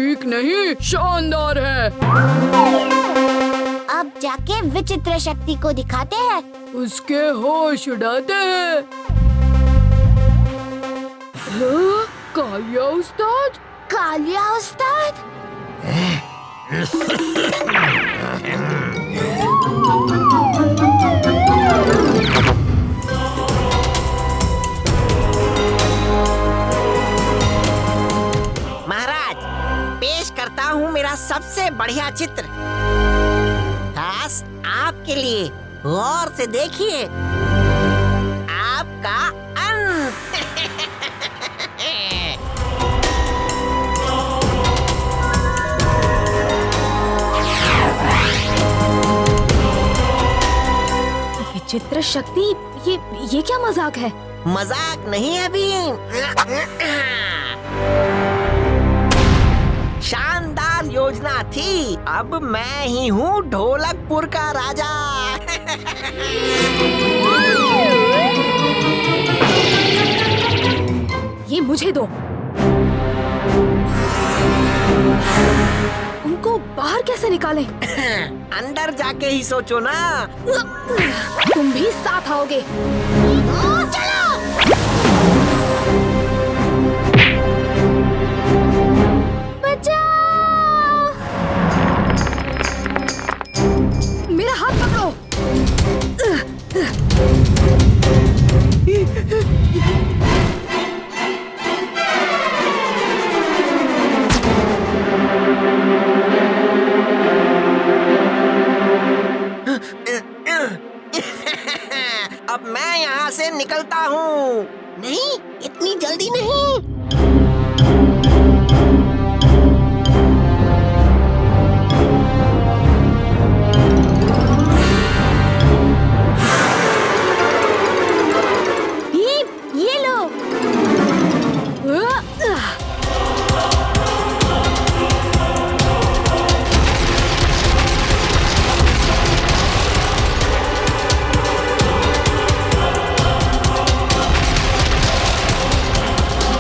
ठीक नहीं, शानदार है। अब जाके विचित्र शक्ति को दिखाते हैं। उसके होश उड़ाते हैं। कालिया उस्ताद? कालिया उस्ताद? महाराज, पेश करता हूँ मेरा सबसे बढ़िया चित्र, खास आपके लिए। गौर से देखिए, आपका अंत। विचित्र शक्ति, ये क्या मजाक है? मजाक नहीं है भीम, शानदार योजना थी। अब मैं ही हूँ ढोलकपुर का राजा। ये मुझे दो। उनको बाहर कैसे निकालें? अंदर जाके ही सोचो ना। तुम भी साथ आओगे। चलो। बचाओ! मेरा हाथ पकड़ो। अब मैं यहाँ से निकलता हूँ। नहीं, इतनी जल्दी नहीं। ये लो।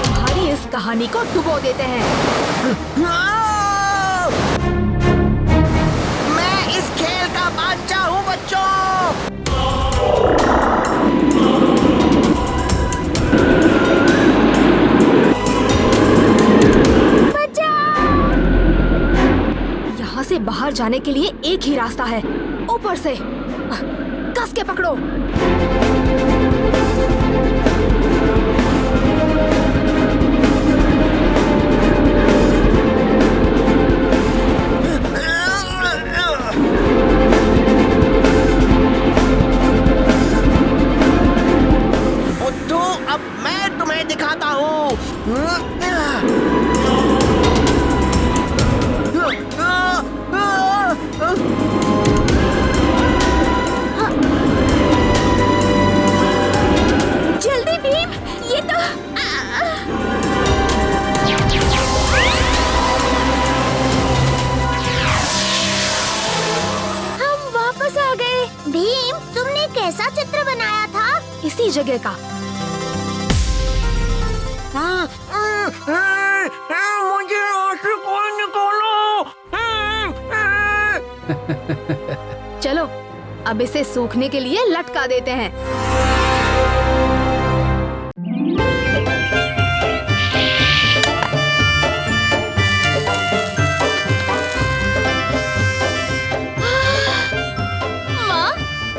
तुम्हारी इस कहानी को डुबो देते हैं। मैं इस खेल का बादशाह हूँ बच्चों। यहाँ से बाहर जाने के लिए एक ही रास्ता है, ऊपर से। कस के पकड़ो। बुद्धू, अब मैं तुम्हें दिखाता हूँ। जल्दी भीम, ये तो हम वापस आ गए। भीम, तुमने कैसा चित्र बनाया था? इसी जगह का। मुझे यहाँ से कोई निकालो। चलो, अब इसे सूखने के लिए लटका देते हैं। माँ,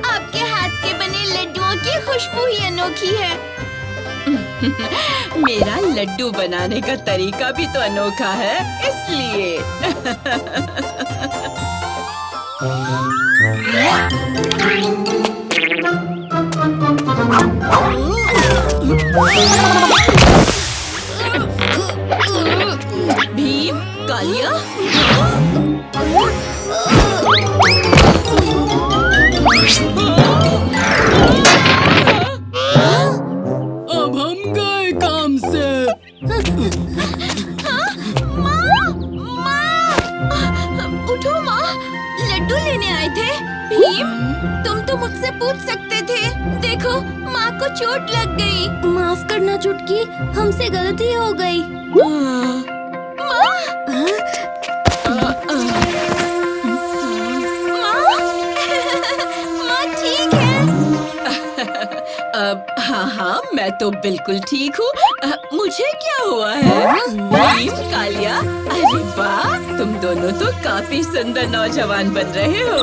आपके हाथ के बने लड्डुओं की खुशबू ही अनोखी है। मेरा लड्डू बनाने का तरीका भी तो अनोखा है, इसलिए। भीम, कालिया, अब हम गए काम से। उठो माँ, लड्डू लेने आए थे। भीम, तुम तो मुझसे पूछ सकते थे। देखो, माँ को चोट लग गई। माफ करना चुटकी, हमसे गलती हो गई। माँ, हाँ हाँ, मैं तो बिल्कुल ठीक हूँ। मुझे क्या हुआ है? भीम, कालिया, अरे वाह, तुम दोनों तो काफी सुंदर नौजवान बन रहे हो।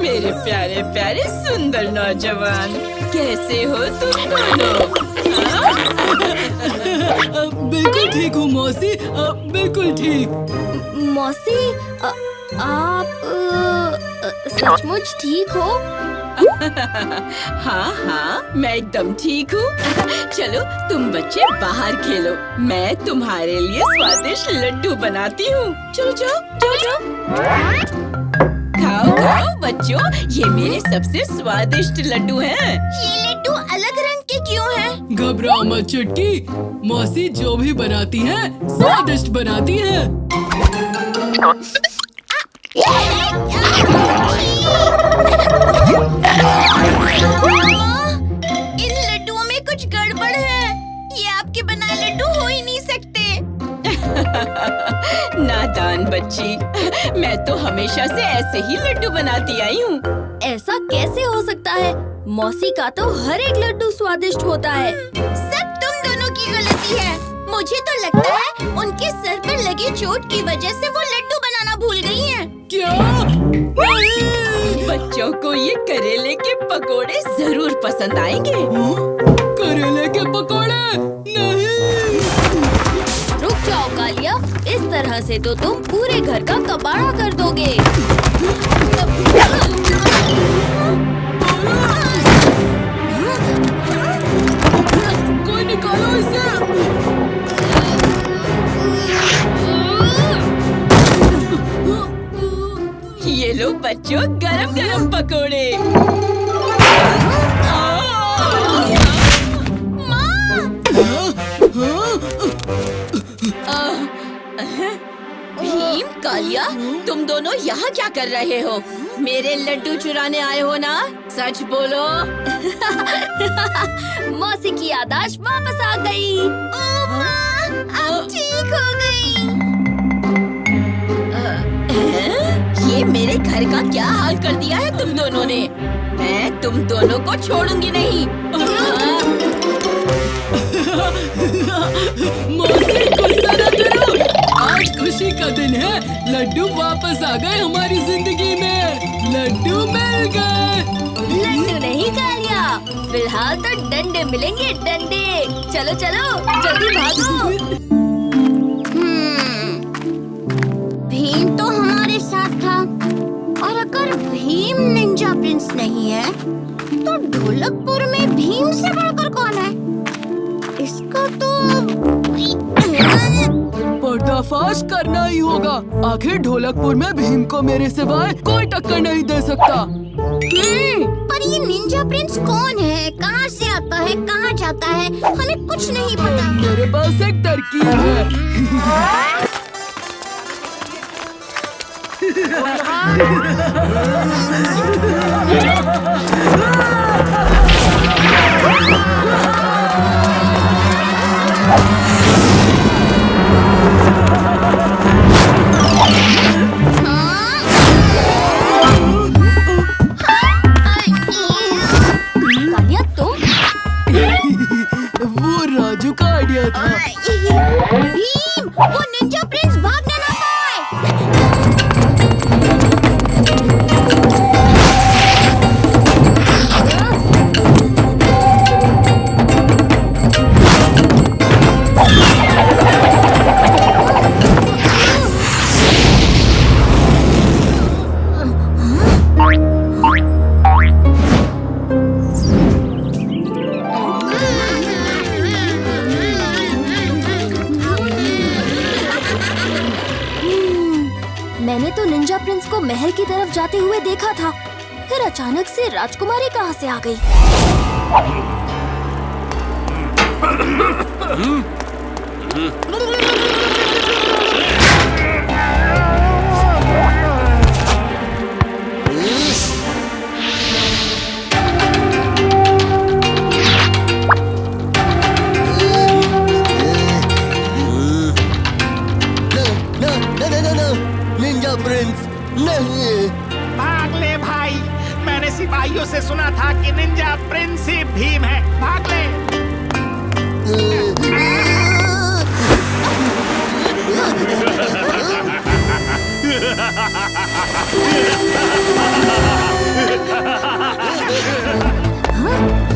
मेरे प्यारे प्यारे सुंदर नौजवान, कैसे हो तुम दोनों? बिल्कुल ठीक हूँ मौसी, बिल्कुल ठीक। मौसी, आप सचमुच ठीक हो? हाँ हाँ, मैं एकदम ठीक हूँ। चलो तुम बच्चे बाहर खेलो, मैं तुम्हारे लिए स्वादिष्ट लड्डू बनाती हूँ। चलो जाओ जाओ जाओ, खाओ खाओ बच्चों, ये मेरे सबसे स्वादिष्ट लड्डू हैं। ये लड्डू अलग रंग के क्यों हैं? घबराओ मत चुटकी, मौसी जो भी बनाती है स्वादिष्ट बनाती है। इन लड्डुओं में कुछ गड़बड़ है। ये आपके बनाए लड्डू हो ही नहीं सकते। नादान बच्ची, मैं तो हमेशा से ऐसे ही लड्डू बनाती आई हूँ। ऐसा कैसे हो सकता है? मौसी का तो हर एक लड्डू स्वादिष्ट होता है। सब तुम दोनों की गलती है। मुझे तो लगता है उनके सर पर लगी चोट की वजह से वो लड्डू बनाना भूल गई हैं। क्या? बच्चों को ये करेले के पकोड़े जरूर पसंद आएंगे। करेले के पकोड़े? नहीं। रुक जाओ कालिया, इस तरह से तो तुम पूरे घर का कबाड़ा कर दोगे। कोई निकालो इसे। ये लो बच्चों, गरम गरम पकोड़े। भीम, कालिया, तुम दोनों यहाँ क्या कर रहे हो? मेरे लड्डू चुराने आए हो ना? सच बोलो। मौसी की याददाश्त वापस आ गई। अब ठीक हो गई। ये मेरे घर का क्या हाल कर दिया है तुम दोनों ने? मैं तुम दोनों को छोड़ूंगी नहीं। मौसी गुस्सा न करो, आज खुशी का दिन है। लड्डू वापस आ गए हमारी जिंदगी में। लड्डू मिल गए। लड्डू नहीं कालिया, फिलहाल तो डंडे मिलेंगे, डंडे। चलो चलो जल्दी भागो। भीम तो हमारे साथ था, और अगर भीम निंजा प्रिंस नहीं है तो ढोलकपुर में भीम से बढ़कर कौन है? इसका तो पर्दाफाश करना ही होगा। आखिर ढोलकपुर में भीम को मेरे सिवाय कोई टक्कर नहीं दे सकता। पर ये निंजा प्रिंस कौन है, कहाँ से आता है, कहाँ जाता है, हमें कुछ नहीं पता। मेरे पास एक तरकीब है। कालिया तुम? वो राजू का आइडिया था। भीम, वो निंजा प्रिंस भागने ना पाए। मैंने तो निंजा प्रिंस को महल की तरफ जाते हुए देखा था, फिर अचानक से राजकुमारी कहाँ से आ गई? निंजा प्रिंस नहीं। भाग ले भाई, मैंने सिपाहियों से सुना था कि निंजा प्रिंस ही भीम है। भाग ले।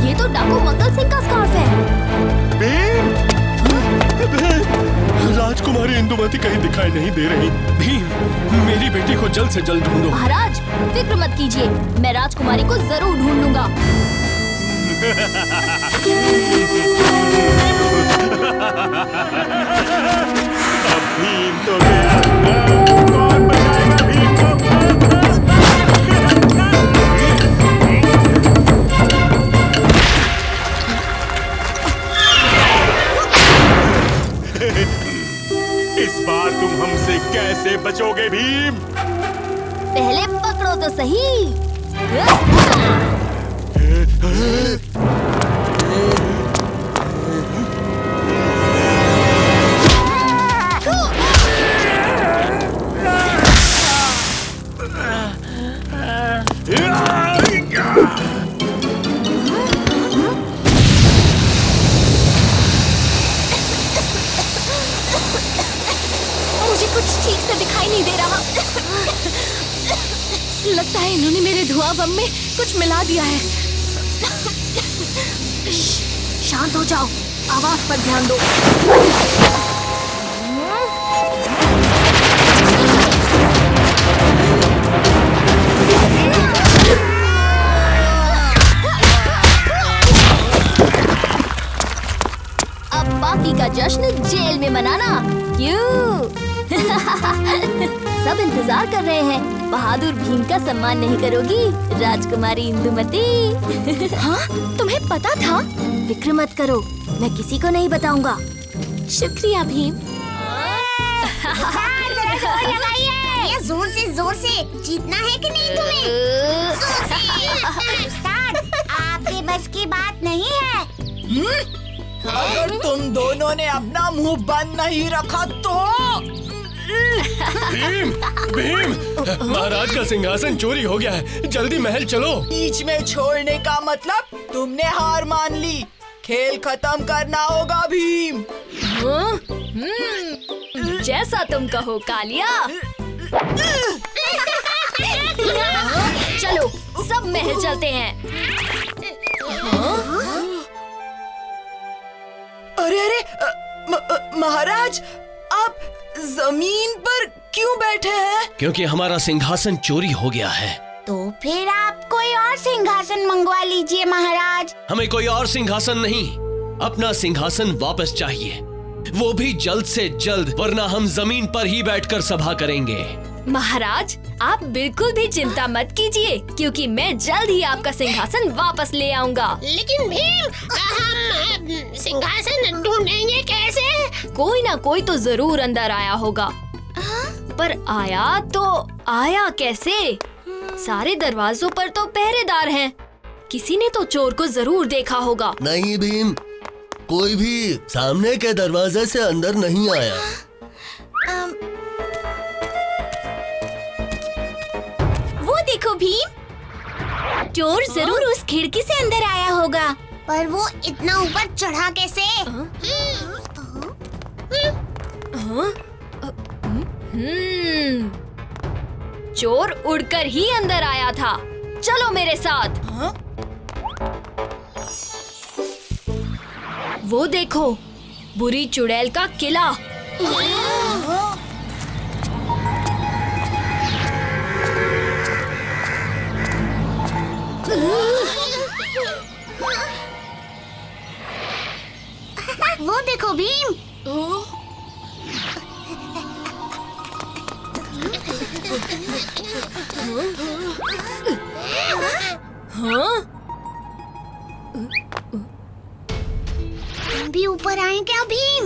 ये तो डाकू मंगल सिंह का स्कार्फ है। भीम! राजकुमारी इंदुमती कहीं दिखाई नहीं दे रही। भीम, मेरी बेटी को जल्द से जल्द ढूंढो। महाराज फिक्र मत कीजिए, मैं राजकुमारी को जरूर ढूंढ लूंगा। अब भीम तो गया, अब कौन बचाएगा भीम को? इस बार तुम हमसे कैसे बचोगे भीम? पहले पकड़ो तो सही। मुझे कुछ ठीक से दिखाई नहीं दे रहा। लगता है इन्होंने मेरे धुआं बम में कुछ मिला दिया है। शांत हो जाओ, आवाज पर ध्यान दो। अब बाकी का जश्न जेल में मनाना। क्यों? सब इंतजार कर रहे हैं। बहादुर भीम का सम्मान नहीं करोगी राजकुमारी इंदुमती? हाँ, तुम्हें पता था? फिक्र मत करो, मैं किसी को नहीं बताऊंगा। शुक्रिया भीम। ये जोर से जीतना है कि नहीं तुम्हें? जोर से। उस्ताद, आपके बस की बात नहीं है। अगर तुम दोनों ने अपना मुंह बंद नहीं रखा तो भीम! भीम! महाराज का सिंहासन चोरी हो गया है, जल्दी महल चलो। बीच में छोड़ने का मतलब तुमने हार मान ली। खेल खत्म करना होगा भीम। जैसा तुम कहो कालिया। चलो सब महल चलते हैं। अरे महाराज, आप जमीन पर क्यों बैठे हैं? क्योंकि हमारा सिंहासन चोरी हो गया है। तो फिर आप कोई और सिंहासन मंगवा लीजिए महाराज। हमें कोई और सिंहासन नहीं, अपना सिंहासन वापस चाहिए, वो भी जल्द से जल्द, वरना हम जमीन पर ही बैठकर सभा करेंगे। महाराज आप बिल्कुल भी चिंता मत कीजिए, क्योंकि मैं जल्द ही आपका सिंहासन वापस ले आऊंगा। लेकिन भीम, हम सिंहासन ढूंढेंगे कैसे? कोई ना कोई तो जरूर अंदर आया होगा। पर आया कैसे? सारे दरवाजों पर तो पहरेदार हैं। किसी ने तो चोर को जरूर देखा होगा। नहीं भीम, कोई भी सामने के दरवाजे से अंदर नहीं आया। वो देखो भीम, चोर जरूर उस खिड़की से अंदर आया होगा। पर वो इतना ऊपर चढ़ा कैसे? चोर उड़कर ही अंदर आया था। चलो मेरे साथ। वो देखो, बुरी चुड़ैल का किला। वो देखो भीम, हम भी ऊपर आए क्या भीम?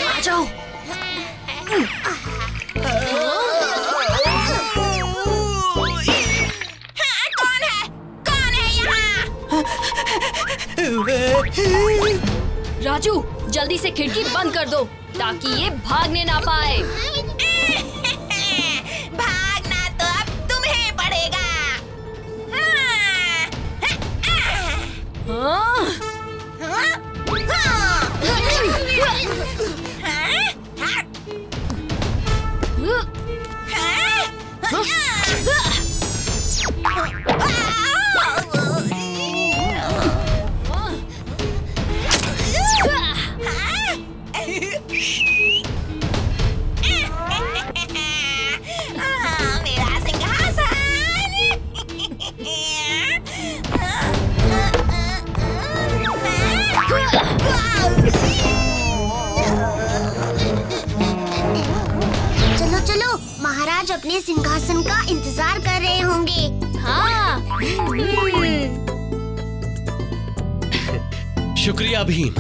आ जाओ। राजू जल्दी से खिड़की बंद कर दो ताकि ये भागने ना पाए। भागना तो अब तुम्हें पड़ेगा। हमारे सिंहासन का इंतजार कर रहे होंगे। हाँ। शुक्रिया भीम,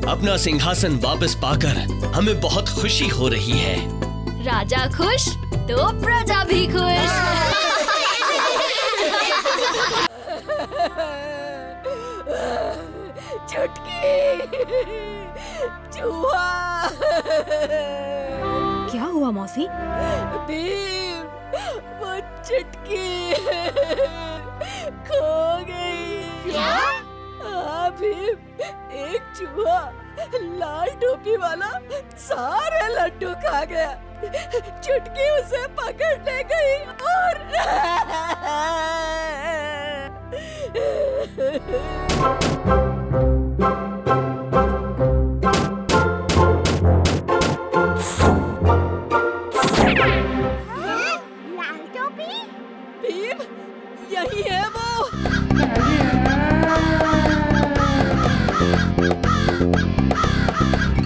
अपना सिंहासन वापस पाकर हमें बहुत खुशी हो रही है। राजा खुश तो प्रजा भी खुश। चूहा। क्या हुआ मौसी? भीम, वो चुटकी खो गई। क्या? हाँ भीम, एक चूहा लाल टोपी वाला सारे लड्डू खा गया। चुटकी उसे पकड़ने गई और लाल टोपी? भीम, यही है वो।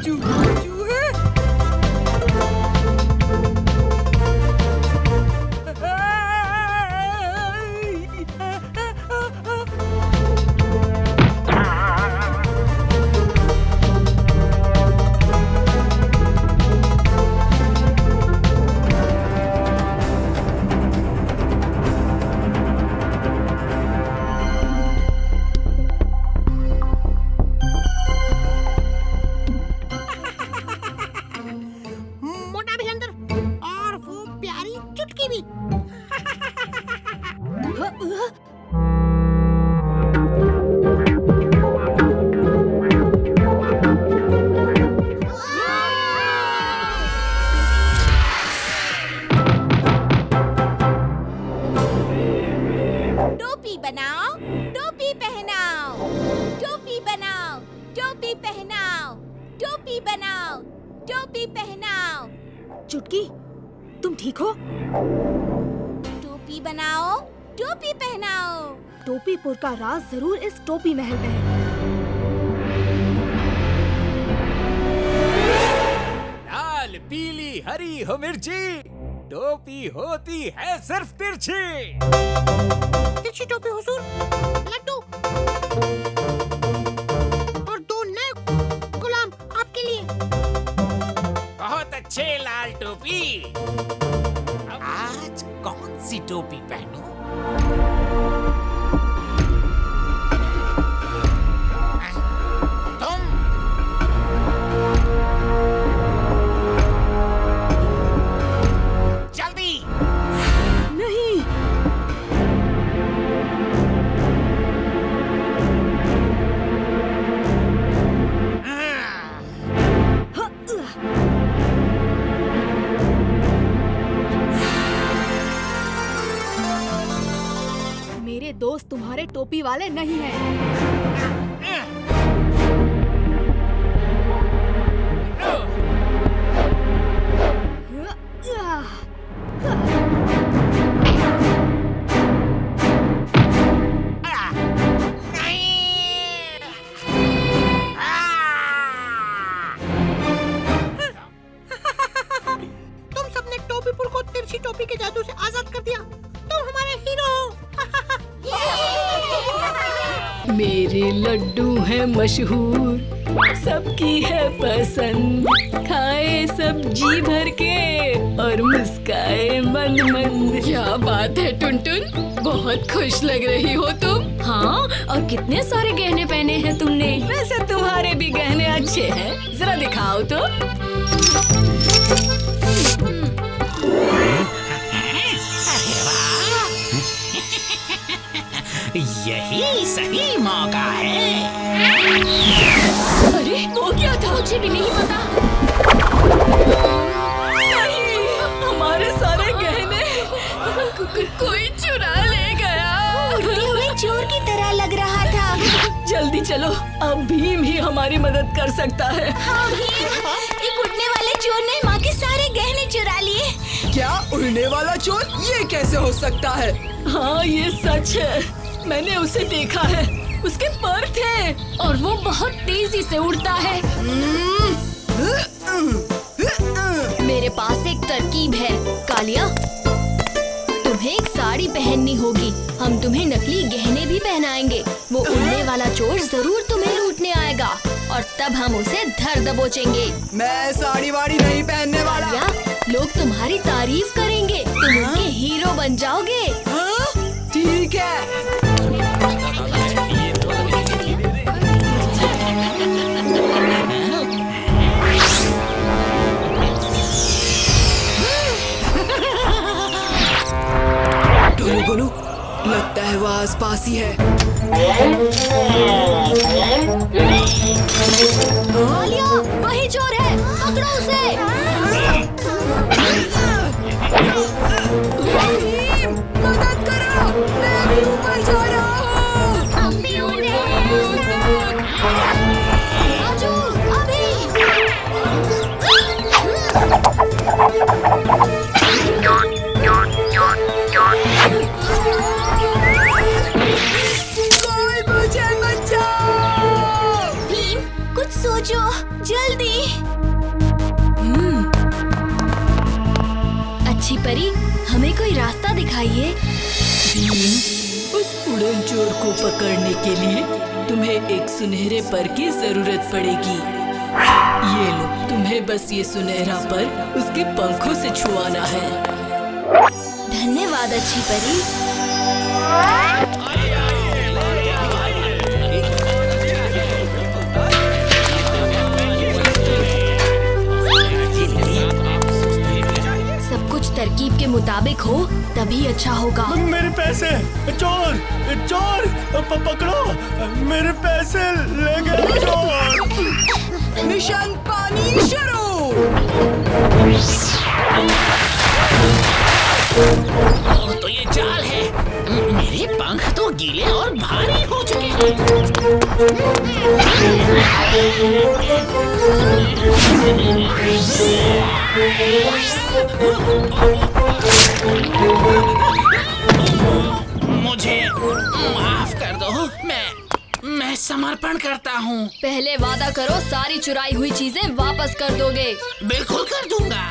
चूहे। मोटा भी अंदर और वो प्यारी चुटकी भी। टोपी बनाओ, टोपी पहनाओ, टोपी बनाओ, टोपी पहनाओ, टोपी बनाओ, टोपी पहनाओ। चुटकी, तुम ठीक हो? टोपी बनाओ, टोपी पहनाओ। टोपीपुर का राज जरूर इस टोपी महल में है। लाल पीली हरी हो मिर्ची, टोपी होती है सिर्फ तिरछी। तिरछी टोपी हुजूर, लड्डू और 2 नए गुलाम आपके लिए। बहुत अच्छे लाल टोपी। अब आज कौन सी टोपी पहनूं? तुम जल्दी। नहीं, मेरे दोस्त तुम्हारे टोपी वाले नहीं हैं। तुम सबने टोपीपुर को तिरछी टोपी के जादू से आजाद कर दिया। तुम हमारे हीरो हो। मेरे लड्डू हैं मशहूर, सबकी है पसंद। खाए सब जी भर के और मुस्काए मंद मंद। क्या बात है टुनटुन, बहुत खुश लग रही हो तुम। हाँ, और कितने सारे गहने पहने हैं तुमने। वैसे तुम्हारे भी गहने अच्छे हैं, जरा दिखाओ तो। यही सही मौका है। अरे वो क्या था? मुझे भी नहीं पता। नहीं, हमारे सारे गहने कोई चुरा ले गया। उड़ते हुए चोर की तरह लग रहा था। जल्दी चलो, अब भीम ही हमारी मदद कर सकता है। हाँ भीम, एक उड़ने वाले चोर ने माँ के सारे गहने चुरा लिए। क्या उड़ने वाला चोर? ये कैसे हो सकता है? हाँ, ये सच है, मैंने उसे देखा है। उसके पर थे और वो बहुत तेजी से उड़ता है। मेरे पास एक तरकीब है। कालिया, पहननी होगी। हम तुम्हें नकली गहने भी पहनाएंगे। वो उड़ने वाला चोर जरूर तुम्हें लूटने आएगा और तब हम उसे धर दबोचेंगे। मैं साड़ी वाड़ी नहीं पहनने वाला। कालिया, लोग तुम्हारी तारीफ करेंगे। तुम उनके हीरो बन जाओगे। हाँ? ठीक है। गोलू, लगता है वो आसपास ही है। कालिया, वही चोर है, पकड़ो उसे। मदद करो, मैं भी ऊपर जा रहा हूँ। हम भी उड़ रहे हैं। राजू, अभी। कोई मुझे बचाओ। भीम, कुछ सोचो, जल्दी। अच्छी परी, हमें कोई रास्ता दिखाइए। भीम, उस उड़न चोर को पकड़ने के लिए तुम्हें एक सुनहरे पर की जरूरत पड़ेगी। ये लो, तुम्हें बस ये सुनहरा पर उसके पंखों से छुआना है। धन्यवाद अच्छी परी। सब कुछ तरकीब के मुताबिक हो तभी अच्छा होगा। मेरे पैसे! चोर! चोर! पकड़ो! मेरे पैसे ले गए चोर! मिशन पानी शुरू। तो ये चाल है। मेरे पंख तो गीले और भारी हो चुके हैं। मुझे माफ कर दो। मैं समर्पण करता हूँ। पहले वादा करो सारी चुराई हुई चीजें वापस कर दोगे। बिल्कुल कर दूंगा।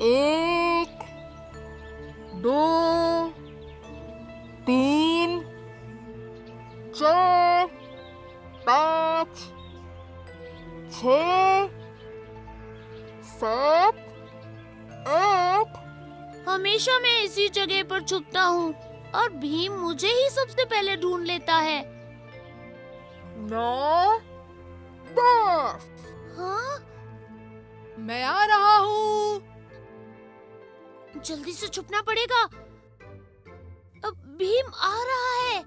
एक, दो, तीन, चार, पाँच, 6, 7, 8। हमेशा मैं इसी जगह पर छुपता हूँ और भीम मुझे ही सबसे पहले ढूंढ लेता है। 9, 10। हाँ? मैं आ रहा हूँ। जल्दी से छुपना पड़ेगा। अब भीम आ रहा है।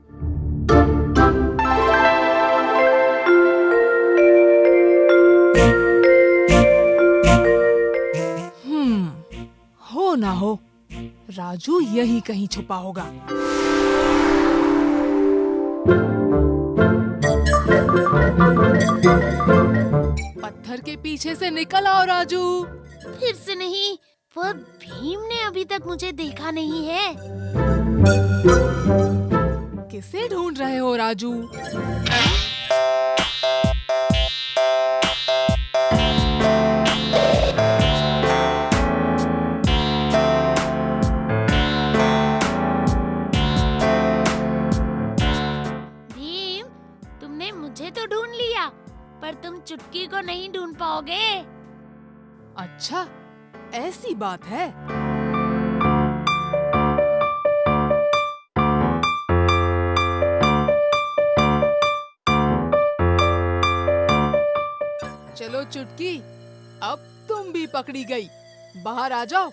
हो ना हो, राजू यही कहीं छुपा होगा। पत्थर के पीछे से निकल आओ राजू। फिर से नहीं, पर भीम ने अभी तक मुझे देखा नहीं है। किसे ढूंढ रहे हो राजू? भीम, तुमने मुझे तो ढूंढ लिया, पर तुम चुटकी को नहीं ढूंढ पाओगे। अच्छा, ऐसी बात है। चलो चुटकी, अब तुम भी पकड़ी गई। बाहर आ जाओ।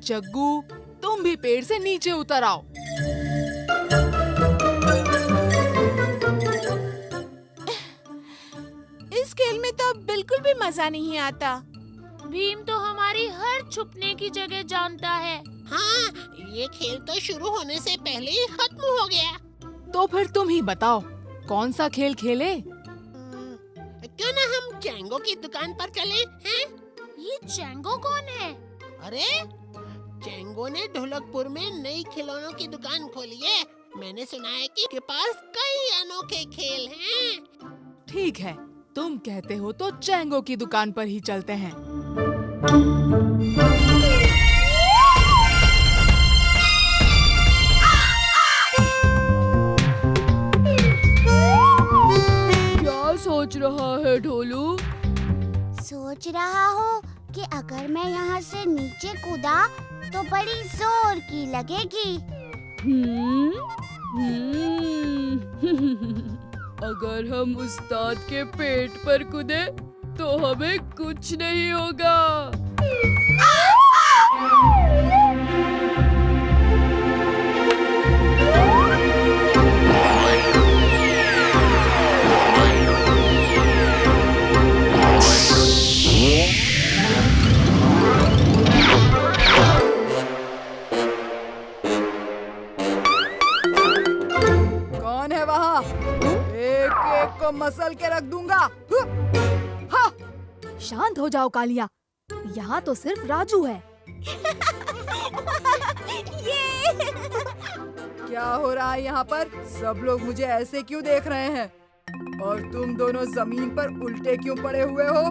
जग्गू, तुम भी पेड़ से नीचे उतर आओ। इस खेल में तो बिल्कुल भी मजा नहीं आता। भीम तो हमारी हर छुपने की जगह जानता है। हाँ, ये खेल तो शुरू होने से पहले ही खत्म हो गया। तो फिर तुम ही बताओ, कौन सा खेल खेले? क्यों ना हम चैंगो की दुकान पर चले हैं? ये चैंगो कौन है? अरे, चैंगो ने ढोलकपुर में नई खिलौनों की दुकान खोली है। मैंने सुना है कि के पास कई अनोखे खेल हैं। ठीक है, तुम कहते हो तो चैंगो की दुकान पर ही चलते हैं। क्या सोच रहा है ढोलू? सोच रहा हूँ कि अगर मैं यहाँ से नीचे कूदा तो बड़ी जोर की लगेगी। अगर हम उस्ताद के पेट पर कूदे तो हमें कुछ नहीं होगा। कौन है वहाँ? एक एक को मसल के रख दूंगा। हाँ! शांत हो जाओ कालिया, यहाँ तो सिर्फ राजू है। क्या हो रहा है यहाँ पर? सब लोग मुझे ऐसे क्यों देख रहे हैं? और तुम दोनों जमीन पर उल्टे क्यों पड़े हुए हो?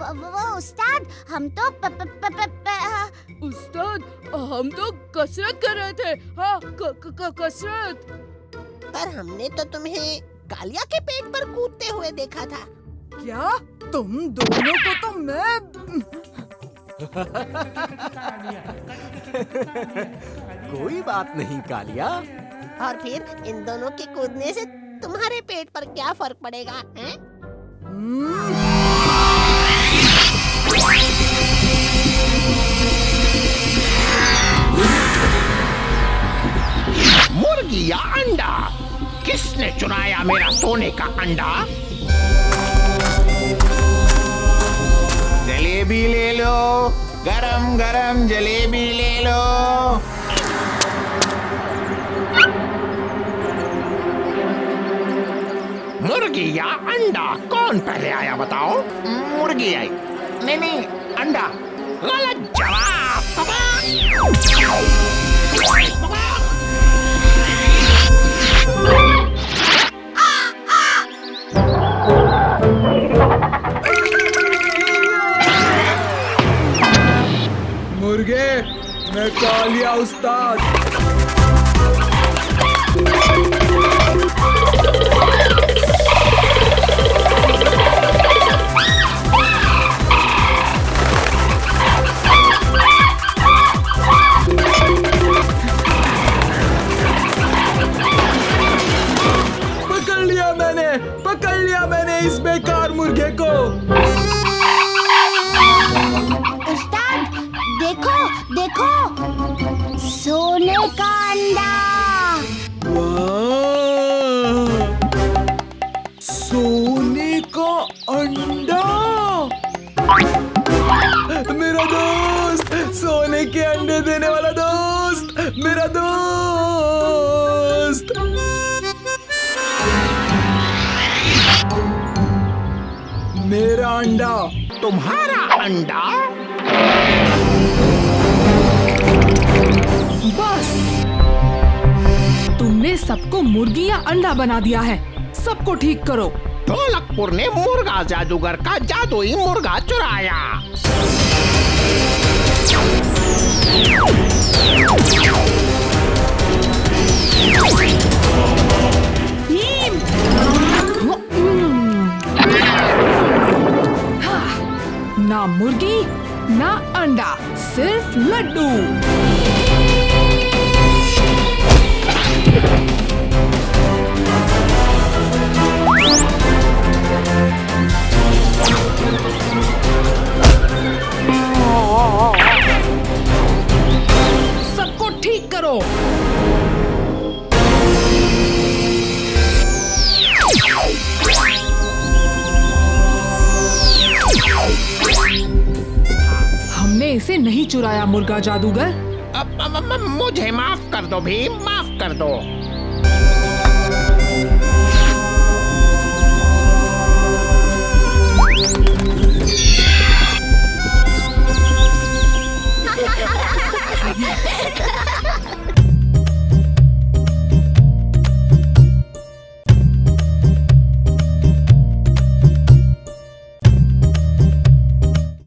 वो उस्ताद, हम तो उस्ताद, हम तो कसरत कर रहे थे। हाँ, कसरत। पर हमने तो तुम्हें कालिया के पेट पर कूदते हुए देखा था। क्या? तुम दोनों को तो मैं कोई बात नहीं कालिया। और फिर इन दोनों के कूदने से तुम्हारे पेट पर क्या फर्क पड़ेगा, हैं? मुर्गी या अंडा? किसने चुराया मेरा सोने का अंडा? जलेबी ले लो, गरम गरम जलेबी ले लो। मुर्गी या अंडा, कौन पहले आया बताओ? मुर्गी आई। नहीं, अंडा। गलत जवाब। मुर्गे, मैं कालिया उस्ताद। पकड़ लिया मैंने इस बेकार मुर्गे को। उस्ताद, देखो देखो, सोने का अंडा। सोने का अंडा? मेरा दोस्त, सोने के अंडे देने वाला दोस्त, मेरा दोस्त। मेरा अंडा। तुम्हारा अंडा? बस, तुमने सबको मुर्गी या अंडा बना दिया है। सबको ठीक करो। ढोलकपुर ने मुर्गा जादूगर का जादुई मुर्गा चुराया। ना मुर्गी ना अंडा, सिर्फ लड्डू। सबको ठीक करो। हमने इसे नहीं चुराया मुर्गा जादूगर। मुझे माफ कर दो भीम, माफ कर दो।